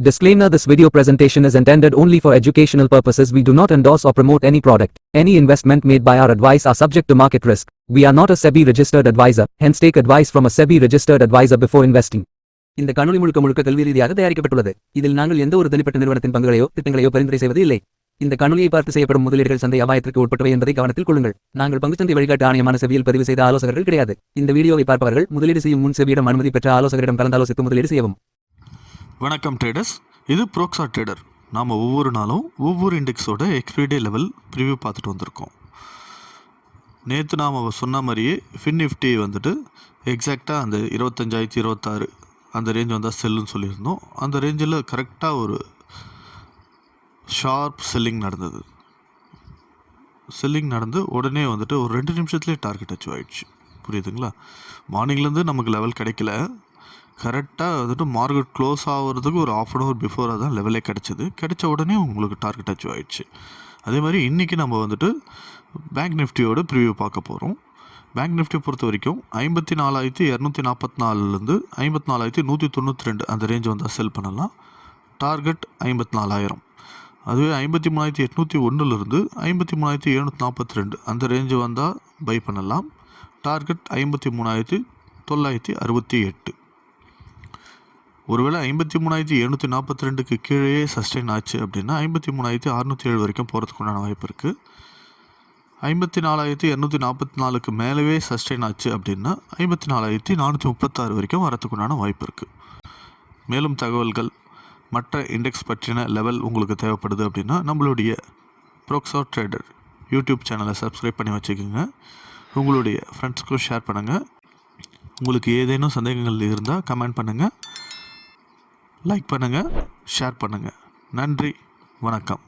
Disclaimer: this video presentation is intended only for educational purposes. We do not endorse or promote any product. Any investment made by our advice are subject to market risk. We are not a SEBI registered advisor, hence take advice from a SEBI registered advisor before investing. இந்த காணொளி முழுக்க கல்வி ரீதியாக தயாரிக்கப்பட்டுள்ளது. இதில் நாங்கள் எந்த ஒரு தனிப்பட்ட நிறுவனத்தின் பங்குகளையோ திட்டங்களையோ பரிந்துரை செய்வது இல்லை. இந்த காணொளியை பார்த்து செய்யப்படும் முதலீடுகள் சந்தை அபாயத்திற்கு உட்பட்டவை என்பதை கவனத்தில் கொள்ளுங்கள். நாங்கள் பங்குச்சந்தை வழிகாட்டு ஆணையமான செபியில் பதிவு செய்த ஆலோசகர்கள் கிடையாது. இந்த வீடியோவை பார்ப்பவர்கள் முதலீடு செய்யும் முன் செபியிடம் அனுமதி பெற்ற ஆலோசகரிடம் கலந்தாலோசித்து முதலீடு செய்யவும். வணக்கம் ட்ரேடர்ஸ், இது ப்ரோக்ஸா ட்ரேடர். நாம் ஒவ்வொரு நாளும் ஒவ்வொரு இண்டெக்ஸோட எக்ஸ்பிரி டே லெவல் ப்ரிவியூ பார்த்துட்டு வந்திருக்கோம். நேற்று நாம் சொன்ன மாதிரியே ஃபின் நிஃப்டி வந்துட்டு எக்ஸாக்டாக அந்த 25,26 அந்த ரேஞ்ச் வந்தால் செல்லுன்னு சொல்லியிருந்தோம். அந்த ரேஞ்சில் கரெக்டாக ஒரு ஷார்ப் செல்லிங் நடந்தது. செல்லிங் நடந்து உடனே வந்துட்டு ஒரு 2 நிமிஷத்துலேயே டார்கெட் அச்சீவ் ஆகிடுச்சு. புரியுதுங்களா? மார்னிங்லேருந்து நமக்கு லெவல் கிடைக்கல. கரெக்டாக வந்துட்டு மார்க்கெட் க்ளோஸ் ஆகிறதுக்கு ஒரு ½ அன் ஹவர் பிஃபோராக தான் லெவலே கிடச்சிது. கிடைச்ச உடனே உங்களுக்கு டார்கெட் அச்சீவ் ஆகிடுச்சு. அதே மாதிரி இன்றைக்கி நம்ம வந்துட்டு பேங்க் நிஃப்டியோட ப்ரிவியூ பார்க்க போகிறோம். பேங்க் நிஃப்டி பொறுத்த வரைக்கும் 54,244லேருந்து 54,192 அந்த ரேஞ்ச் வந்தால் செல் பண்ணலாம். டார்கெட் 54,000. அதுவே 53,801லேருந்து 53,742 அந்த ரேஞ்சு வந்தால் பை பண்ணலாம். டார்கெட் 53,968. ஒருவேளை 53,742க்கு கீழே சஸ்டெயின் ஆச்சு அப்படின்னா 53,607 வரைக்கும் போகிறதுக்குண்டான வாய்ப்பு இருக்குது. 54,244க்கு மேலவே சஸ்டெயின் ஆச்சு அப்படின்னா 54,436 வரைக்கும் வரத்துக்குண்டான வாய்ப்பு இருக்குது. மேலும் தகவல்கள் மற்ற இண்டெக்ஸ் பற்றின லெவல் உங்களுக்கு தேவைப்படுது அப்படின்னா நம்மளுடைய ப்ரோக்ஸா ட்ரேடர் யூடியூப் சேனலை சப்ஸ்கிரைப் பண்ணி வச்சுக்கோங்க. உங்களுடைய ஃப்ரெண்ட்ஸ்க்கும் ஷேர் பண்ணுங்கள். உங்களுக்கு ஏதேனும் சந்தேகங்கள் இருந்தால் கமெண்ட் பண்ணுங்கள், லைக் பண்ணுங்கள், ஷேர் பண்ணுங்கள். நன்றி, வணக்கம்.